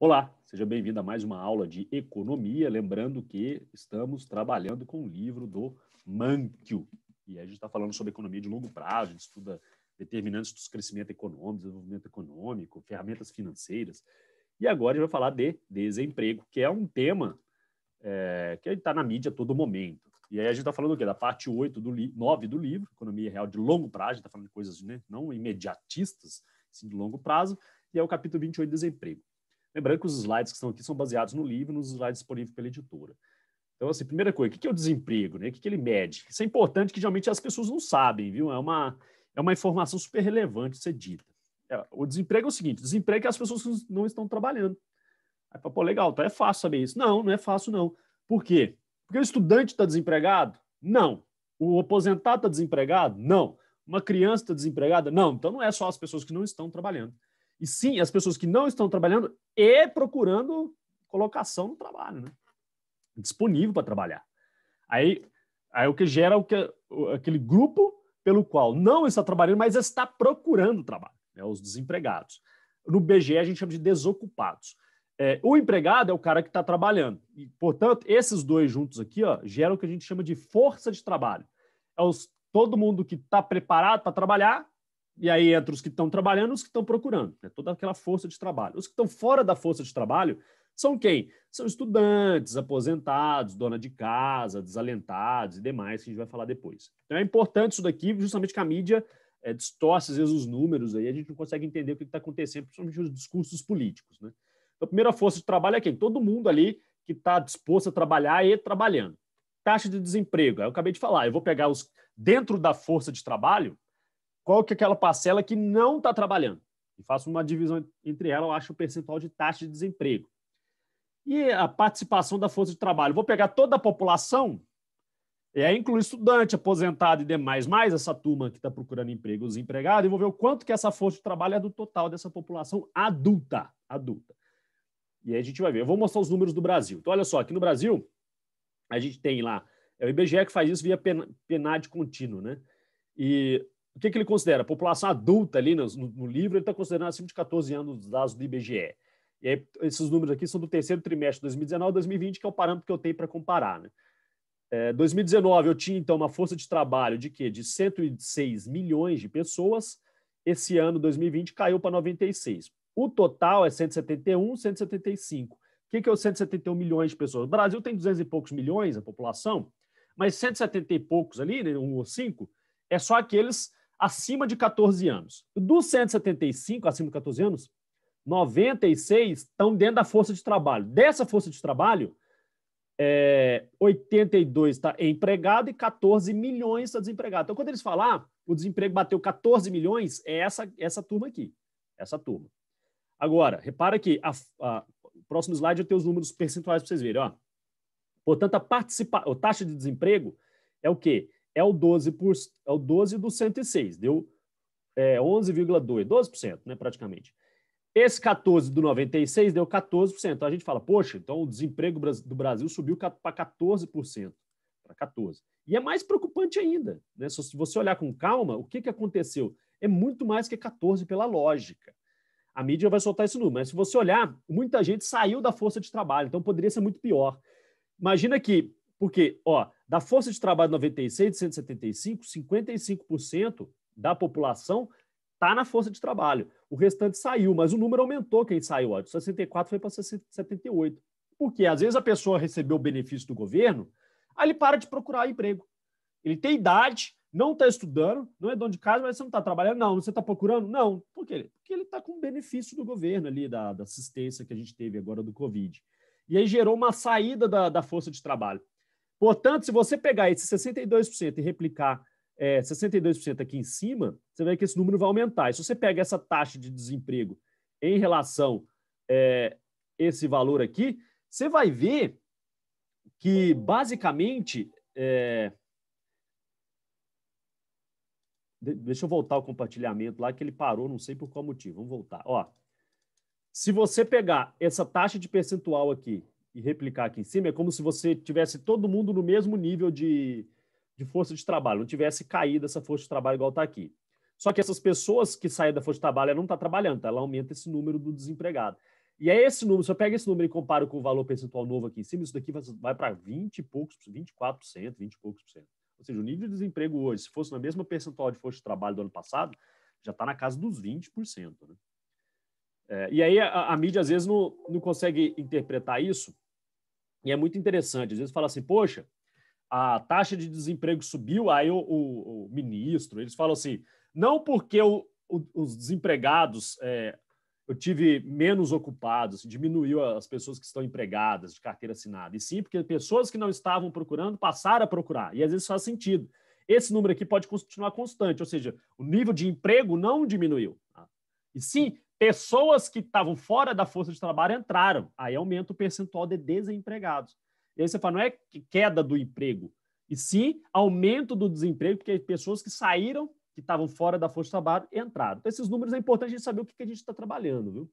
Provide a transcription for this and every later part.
Olá, seja bem-vindo a mais uma aula de economia. Lembrando que estamos trabalhando com o livro do Mankiw. E a gente está falando sobre economia de longo prazo, a gente estuda determinantes do crescimento econômico, desenvolvimento econômico, ferramentas financeiras. E agora a gente vai falar de desemprego, que é um tema que está na mídia a todo momento. E aí a gente está falando o quê? Da parte 9 do livro, Economia Real de Longo Prazo. A gente está falando de coisas, né, não imediatistas, sim, de longo prazo. E é o capítulo 28, desemprego. Lembrando que os slides que estão aqui são baseados no livro e nos slides disponíveis pela editora. Então, assim, primeira coisa, o que é o desemprego? Né? O que ele mede? Isso é importante, que geralmente as pessoas não sabem, viu? É uma informação super relevante ser dita. O desemprego é o seguinte: desemprego é as pessoas que não estão trabalhando. Aí, pô, legal, então é fácil saber isso. Não, não é fácil, não. Por quê? Porque o estudante está desempregado? Não. O aposentado está desempregado? Não. Uma criança está desempregada? Não. Então não é só as pessoas que não estão trabalhando. E sim, as pessoas que não estão trabalhando e procurando colocação no trabalho, né? Disponível para trabalhar. Aí o que gera aquele grupo pelo qual não está trabalhando, mas está procurando trabalho, né? Os desempregados. No BGE a gente chama de desocupados. O empregado é o cara que está trabalhando. E, portanto, esses dois juntos aqui geram o que a gente chama de força de trabalho. Todo mundo que está preparado para trabalhar. E aí, entre os que estão trabalhando e os que estão procurando, né? Toda aquela força de trabalho. Os que estão fora da força de trabalho são quem? São estudantes, aposentados, dona de casa, desalentados e demais, que a gente vai falar depois. Então é importante isso daqui, justamente que a mídia distorce, às vezes, os números, aí a gente não consegue entender o que está acontecendo, principalmente os discursos políticos, né? Então, a primeira força de trabalho é quem? Todo mundo ali que está disposto a trabalhar e trabalhando. Taxa de desemprego, eu acabei de falar, eu vou pegar os dentro da força de trabalho, qual que é aquela parcela que não está trabalhando. E faço uma divisão entre ela, eu acho o percentual de taxa de desemprego. E a participação da força de trabalho. Vou pegar toda a população, incluir estudante, aposentado e demais, mais essa turma que está procurando emprego, os empregados, e vou ver o quanto que essa força de trabalho é do total dessa população adulta. E aí a gente vai ver. Eu vou mostrar os números do Brasil. Então, olha só, aqui no Brasil, a gente tem lá, é o IBGE que faz isso via PNAD contínuo, né? E o que ele considera? A população adulta ali no livro, ele está considerando acima de 14 anos os dados do IBGE. E aí, esses números aqui são do terceiro trimestre de 2019 e 2020, que é o parâmetro que eu tenho para comparar, né? 2019 eu tinha, então, uma força de trabalho de quê? De 106 milhões de pessoas. Esse ano, 2020, caiu para 96. O total é 171, 175. O que é os 171 milhões de pessoas? O Brasil tem 200 e poucos milhões, a população, mas 170 e poucos ali, né, 1 ou 5, é só aqueles acima de 14 anos. Dos 175 acima de 14 anos, 96 estão dentro da força de trabalho. Dessa força de trabalho, 82 está empregado e 14 milhões está desempregado. Então, quando eles falam, o desemprego bateu 14 milhões, é essa turma aqui. Essa turma. Agora, repara que o próximo slide eu tenho os números percentuais para vocês verem. Ó. Portanto, a taxa de desemprego é o quê? É o 12 do 106, deu 11,2%, 12%, né, praticamente. Esse 14 do 96 deu 14%. Então a gente fala, poxa, então o desemprego do Brasil subiu para 14%. Para 14%. E é mais preocupante ainda, né? Se você olhar com calma, o que aconteceu? É muito mais que 14% pela lógica. A mídia vai soltar esse número, mas se você olhar, muita gente saiu da força de trabalho, então poderia ser muito pior. Imagina que, porque, da força de trabalho de 96, de 175, 55% da população está na força de trabalho. O restante saiu, mas o número aumentou quem saiu. De 64 foi para 78. Porque às vezes a pessoa recebeu o benefício do governo, aí ele para de procurar emprego. Ele tem idade, não está estudando, não é dono de casa, mas você não está trabalhando? Não. Você está procurando? Não. Por quê? Porque ele está com o benefício do governo ali, da assistência que a gente teve agora do Covid. E aí gerou uma saída da força de trabalho. Portanto, se você pegar esse 62% e replicar 62% aqui em cima, você vai ver que esse número vai aumentar. E se você pega essa taxa de desemprego em relação a esse valor aqui, você vai ver que, basicamente, deixa eu voltar o compartilhamento lá, que ele parou, não sei por qual motivo. Vamos voltar. Se você pegar essa taxa de percentual aqui e replicar aqui em cima, é como se você tivesse todo mundo no mesmo nível de força de trabalho, não tivesse caído essa força de trabalho igual está aqui. Só que essas pessoas que saem da força de trabalho, ela não está trabalhando, ela aumenta esse número do desempregado. E aí esse número, se eu pego esse número e comparo com o valor percentual novo aqui em cima, isso daqui vai para 20 e poucos, 24%, 20 e poucos por cento. Ou seja, o nível de desemprego hoje, se fosse na mesma percentual de força de trabalho do ano passado, já está na casa dos 20%. Né? E aí a mídia, às vezes, não consegue interpretar isso, e é muito interessante. Às vezes fala assim, poxa, a taxa de desemprego subiu, aí o ministro, eles falam assim, não porque os desempregados... eu tive menos ocupados, diminuiu as pessoas que estão empregadas de carteira assinada, e sim porque pessoas que não estavam procurando passaram a procurar, e às vezes faz sentido. Esse número aqui pode continuar constante, ou seja, o nível de emprego não diminuiu. Tá? E sim, pessoas que estavam fora da força de trabalho entraram, aí aumenta o percentual de desempregados. E aí você fala, não é queda do emprego, e sim aumento do desemprego, porque pessoas que saíram, que estavam fora da força de trabalho, entraram. Então, esses números é importante a gente saber o que a gente está trabalhando, viu?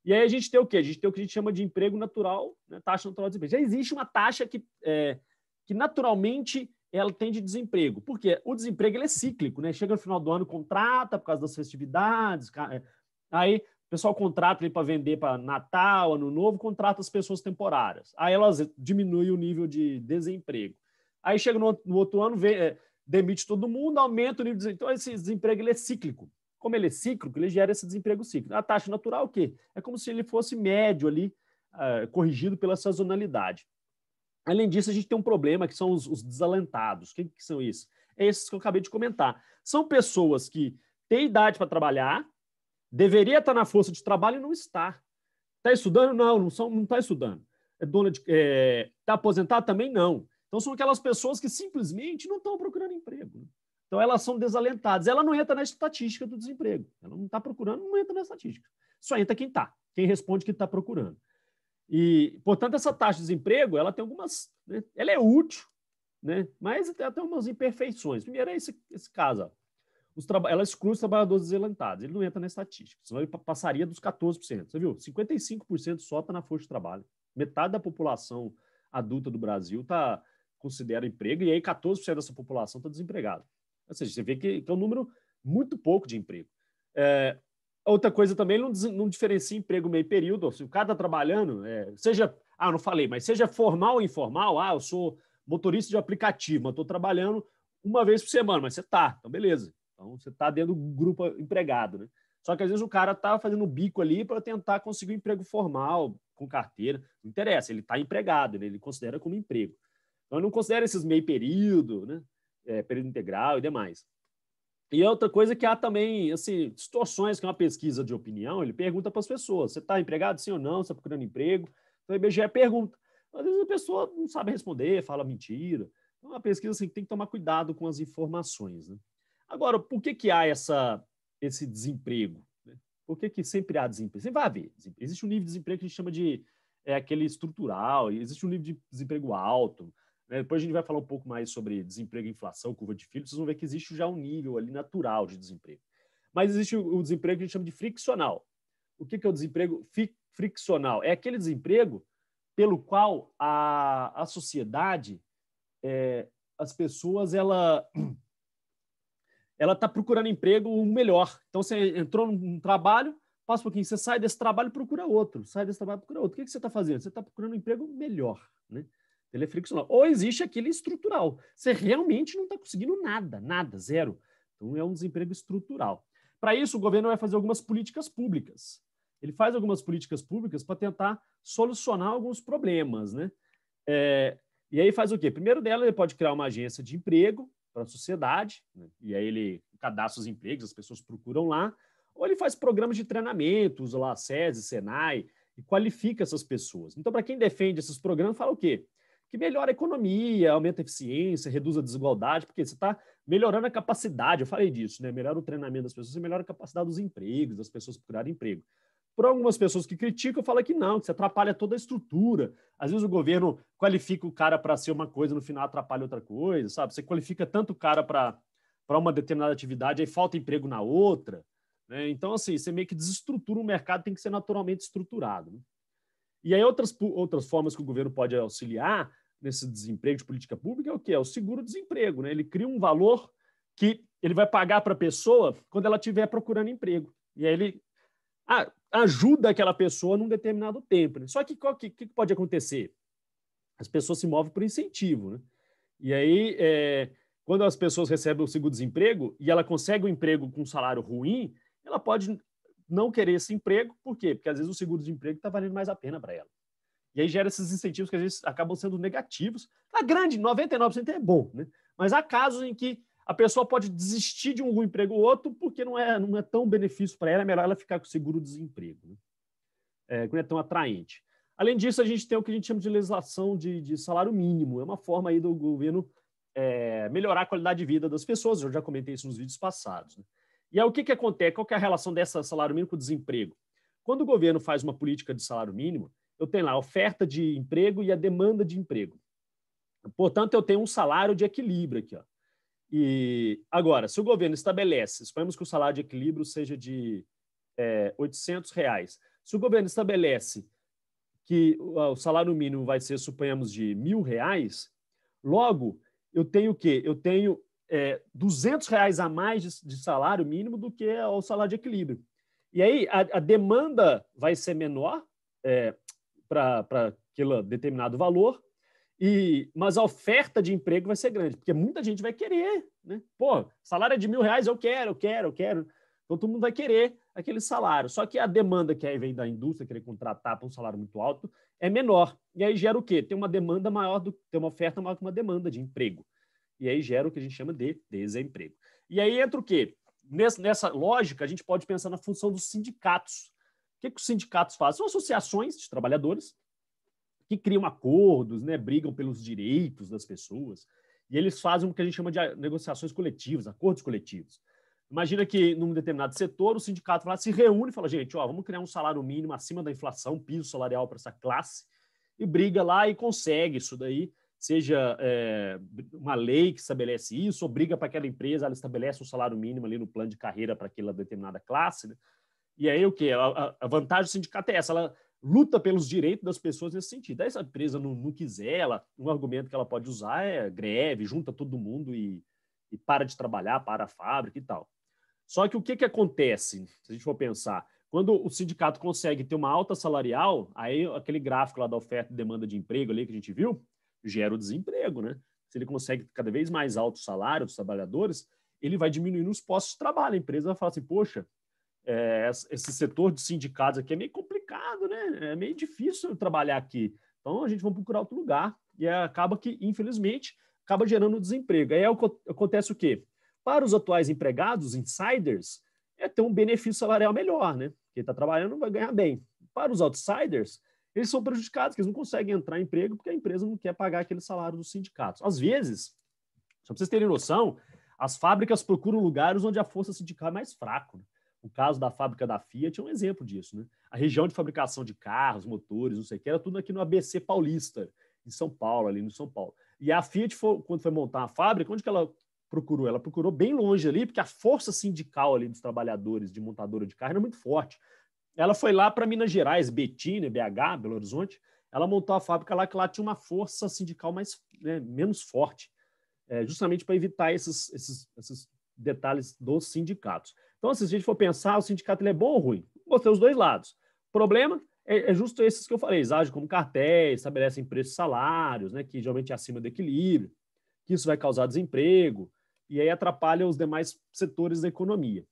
E aí a gente tem o quê? A gente tem o que a gente chama de emprego natural, né? Taxa natural de desemprego. Já existe uma taxa que naturalmente ela tem de desemprego. Por quê? O desemprego ele é cíclico, né? Chega no final do ano, contrata por causa das festividades, aí o pessoal contrata para vender para Natal, Ano Novo, contrata as pessoas temporárias. Aí elas diminuem o nível de desemprego. Aí chega no outro ano, demite todo mundo, aumenta o nível de desemprego. Então, esse desemprego ele é cíclico. Como ele é cíclico, ele gera esse desemprego cíclico. A taxa natural, o quê? É como se ele fosse médio ali, corrigido pela sazonalidade. Além disso, a gente tem um problema que são os desalentados. Quem que são esses? É esses que eu acabei de comentar. São pessoas que têm idade para trabalhar, deveria estar na força de trabalho e não está. Está estudando? Não está estudando. Está aposentado? Também não. Então, são aquelas pessoas que simplesmente não estão procurando emprego. Então, elas são desalentadas. Ela não entra na estatística do desemprego. Ela não está procurando, não entra na estatística. Só entra quem está, quem responde que está procurando. E, portanto, essa taxa de desemprego, ela tem algumas... Né, ela é útil, né, mas ela tem umas imperfeições. Primeiro é esse caso. Ó. Ela exclui os trabalhadores desalentados. Ele não entra na estatística. Senão ele passaria dos 14%. Você viu? 55% só está na força de trabalho. Metade da população adulta do Brasil considera emprego, e aí 14% dessa população está desempregada. Ou seja, você vê que é um número muito pouco de emprego. Outra coisa também, não diferencia emprego meio período. Se o cara está trabalhando, não falei, mas seja formal ou informal, eu sou motorista de aplicativo, mas estou trabalhando uma vez por semana, mas você está, então beleza. Então você está dentro do grupo empregado, né? Só que às vezes o cara está fazendo bico ali para tentar conseguir um emprego formal, com carteira. Não interessa, ele está empregado, né? Ele considera como emprego. Então, não considera esses meio período, né? Período integral e demais. E outra coisa que há também, assim, distorções, que é uma pesquisa de opinião, ele pergunta para as pessoas, você está empregado, sim ou não? Você está procurando emprego? Então, o IBGE pergunta. Às vezes a pessoa não sabe responder, fala mentira. Então, é uma pesquisa assim, que tem que tomar cuidado com as informações. Né? Agora, por que há esse desemprego? Né? Por que sempre há desemprego? Sempre vai haver. Existe um nível de desemprego que a gente chama de aquele estrutural, existe um nível de desemprego alto. Né? Depois a gente vai falar um pouco mais sobre desemprego e inflação, curva de Phillips, vocês vão ver que existe já um nível ali natural de desemprego. Mas existe o desemprego que a gente chama de friccional. O que é o desemprego friccional? É aquele desemprego pelo qual a sociedade, as pessoas, ela está procurando emprego melhor. Então, você entrou num trabalho, passa um pouquinho, você sai desse trabalho e procura outro. Sai desse trabalho e procura outro. O que você está fazendo? Você está procurando um emprego melhor. Né? Ele é friccional. Ou existe aquele estrutural. Você realmente não está conseguindo nada, zero. Então, é um desemprego estrutural. Para isso, o governo vai fazer algumas políticas públicas. Ele faz algumas políticas públicas para tentar solucionar alguns problemas. Né? E aí faz o quê? Primeiro dela, ele pode criar uma agência de emprego para a sociedade, né? E aí ele cadastra os empregos, as pessoas procuram lá, ou ele faz programas de treinamento, usa lá SESI, Senai, e qualifica essas pessoas. Então, para quem defende esses programas, fala o quê? Que melhora a economia, aumenta a eficiência, reduz a desigualdade, porque você está melhorando a capacidade, eu falei disso, né? Melhora o treinamento das pessoas, você melhora a capacidade dos empregos, das pessoas procurarem emprego. Por algumas pessoas que criticam, falam que não, que você atrapalha toda a estrutura. Às vezes o governo qualifica o cara para ser uma coisa, no final atrapalha outra coisa, sabe? Você qualifica tanto o cara para uma determinada atividade, aí falta emprego na outra. Né? Então, assim, você meio que desestrutura o mercado, tem que ser naturalmente estruturado. Né? E aí outras formas que o governo pode auxiliar nesse desemprego de política pública é o quê? É o seguro-desemprego. Né? Ele cria um valor que ele vai pagar para a pessoa quando ela estiver procurando emprego. E aí ele... ajuda aquela pessoa num determinado tempo. Né? Só que o que pode acontecer? As pessoas se movem por incentivo. Né? E aí, quando as pessoas recebem o seguro-desemprego e ela consegue um emprego com um salário ruim, ela pode não querer esse emprego. Por quê? Porque às vezes o seguro-desemprego está valendo mais a pena para ela. E aí gera esses incentivos que às vezes acabam sendo negativos. A grande, 99% é bom, né? Mas há casos em que a pessoa pode desistir de um emprego ou outro porque não é tão benefício para ela, é melhor ela ficar com o seguro-desemprego, né? Que não é tão atraente. Além disso, a gente tem o que a gente chama de legislação de salário mínimo. É uma forma aí do governo melhorar a qualidade de vida das pessoas. Eu já comentei isso nos vídeos passados. Né? E aí o que acontece? Qual que é a relação dessa salário mínimo com o desemprego? Quando o governo faz uma política de salário mínimo, eu tenho lá a oferta de emprego e a demanda de emprego. Portanto, eu tenho um salário de equilíbrio aqui. Ó. E agora, se o governo estabelece, suponhamos que o salário de equilíbrio seja de R$800, se o governo estabelece que o salário mínimo vai ser, suponhamos, de R$1.000, logo, eu tenho o quê? Eu tenho R$200 a mais de salário mínimo do que o salário de equilíbrio. E aí, a demanda vai ser menor para aquele determinado valor, mas a oferta de emprego vai ser grande, porque muita gente vai querer. Né? Pô, salário é de R$1.000, eu quero. Então, todo mundo vai querer aquele salário. Só que a demanda que aí vem da indústria querer contratar para um salário muito alto é menor. E aí gera o quê? Tem uma demanda maior, tem uma oferta maior que uma demanda de emprego. E aí gera o que a gente chama de desemprego. E aí entra o quê? Nessa lógica, a gente pode pensar na função dos sindicatos. O que os sindicatos fazem? São associações de trabalhadores que criam acordos, né, brigam pelos direitos das pessoas, e eles fazem o que a gente chama de negociações coletivas, acordos coletivos. Imagina que num determinado setor o sindicato se reúne e fala, gente, vamos criar um salário mínimo acima da inflação, um piso salarial para essa classe, e briga lá e consegue isso daí, seja uma lei que estabelece isso, ou briga para aquela empresa, ela estabelece um salário mínimo ali no plano de carreira para aquela determinada classe. Né? E aí o quê? A vantagem do sindicato é essa, ela luta pelos direitos das pessoas nesse sentido. Aí se a empresa não quiser, um argumento que ela pode usar é greve, junta todo mundo e para de trabalhar, para a fábrica e tal. Só que o que acontece, se a gente for pensar, quando o sindicato consegue ter uma alta salarial, aí aquele gráfico lá da oferta e demanda de emprego ali que a gente viu, gera o desemprego, né? Se ele consegue cada vez mais alto o salário dos trabalhadores, ele vai diminuindo os postos de trabalho. A empresa vai falar assim, poxa, esse setor de sindicatos aqui é meio complicado, né? É meio difícil trabalhar aqui. Então, a gente vai procurar outro lugar. E acaba que, infelizmente, acaba gerando desemprego. Aí acontece o quê? Para os atuais empregados, insiders, ter um benefício salarial melhor, né? Quem está trabalhando vai ganhar bem. Para os outsiders, eles são prejudicados, porque eles não conseguem entrar em emprego porque a empresa não quer pagar aquele salário dos sindicatos. Às vezes, só para vocês terem noção, as fábricas procuram lugares onde a força sindical é mais fraca. Né? O caso da fábrica da Fiat é um exemplo disso. Né? A região de fabricação de carros, motores, não sei o que, era tudo aqui no ABC Paulista, em São Paulo, ali no São Paulo. E a Fiat, quando foi montar a fábrica, onde que ela procurou? Ela procurou bem longe ali, porque a força sindical ali dos trabalhadores de montadora de carro era muito forte. Ela foi lá para Minas Gerais, Betim, BH, Belo Horizonte, ela montou a fábrica lá, que lá tinha uma força sindical menos forte, justamente para evitar esses detalhes dos sindicatos. Então, se a gente for pensar, o sindicato ele é bom ou ruim? Mostrei os dois lados. O problema é justo esses que eu falei, eles agem como cartéis, estabelecem preços e salários, né, que geralmente é acima do equilíbrio, que isso vai causar desemprego, e aí atrapalha os demais setores da economia.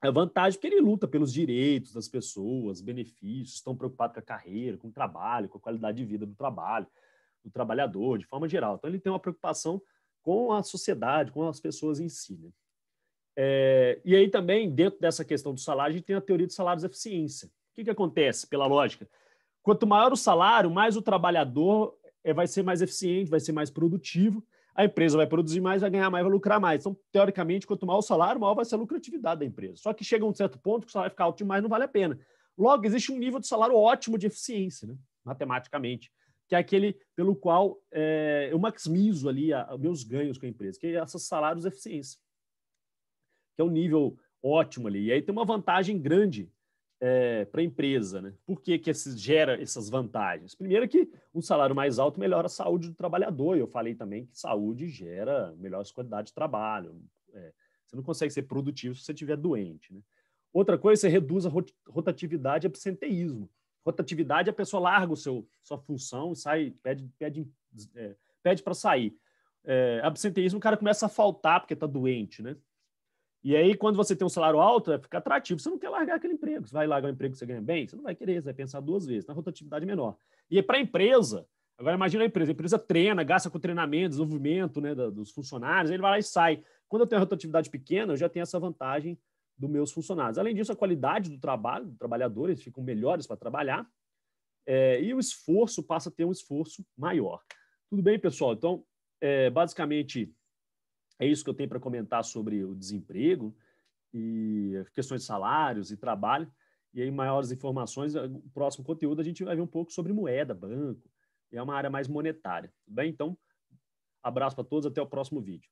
A vantagem é que ele luta pelos direitos das pessoas, benefícios, estão preocupados com a carreira, com o trabalho, com a qualidade de vida do trabalho, do trabalhador, de forma geral. Então, ele tem uma preocupação com a sociedade, com as pessoas em si. Né? E aí também, dentro dessa questão do salário, a gente tem a teoria de salários de eficiência. O que acontece, pela lógica? Quanto maior o salário, mais o trabalhador vai ser mais eficiente, vai ser mais produtivo, a empresa vai produzir mais, vai ganhar mais, vai lucrar mais. Então, teoricamente, quanto maior o salário, maior vai ser a lucratividade da empresa. Só que chega a um certo ponto que o salário fica alto demais, não vale a pena. Logo, existe um nível de salário ótimo de eficiência, né? Matematicamente, que é aquele pelo qual eu maximizo ali meus ganhos com a empresa, que é esses salários de eficiência, que é um nível ótimo ali. E aí tem uma vantagem grande para a empresa. Né? Por que gera essas vantagens? Primeiro que um salário mais alto melhora a saúde do trabalhador. Eu falei também que saúde gera melhor qualidade de trabalho. Você não consegue ser produtivo se você estiver doente. Né? Outra coisa, você reduz a rotatividade e absenteísmo. Rotatividade, a pessoa larga sua função, sai, pede para sair. Absenteísmo, o cara começa a faltar porque está doente, né? E aí, quando você tem um salário alto, fica atrativo. Você não quer largar aquele emprego. Você vai largar um emprego que você ganha bem? Você não vai querer, você vai pensar 2 vezes. Na rotatividade menor. E para a empresa, agora imagina a empresa treina, gasta com treinamento, desenvolvimento, né, dos funcionários, ele vai lá e sai. Quando eu tenho a rotatividade pequena, eu já tenho essa vantagem dos meus funcionários. Além disso, a qualidade do trabalho, dos trabalhadores ficam melhores para trabalhar, e o esforço passa a ter um esforço maior. Tudo bem, pessoal? Então, basicamente, é isso que eu tenho para comentar sobre o desemprego e questões de salários e trabalho. E aí, maiores informações, no próximo conteúdo, a gente vai ver um pouco sobre moeda, banco, e é uma área mais monetária. Tudo bem? Então, abraço para todos, até o próximo vídeo.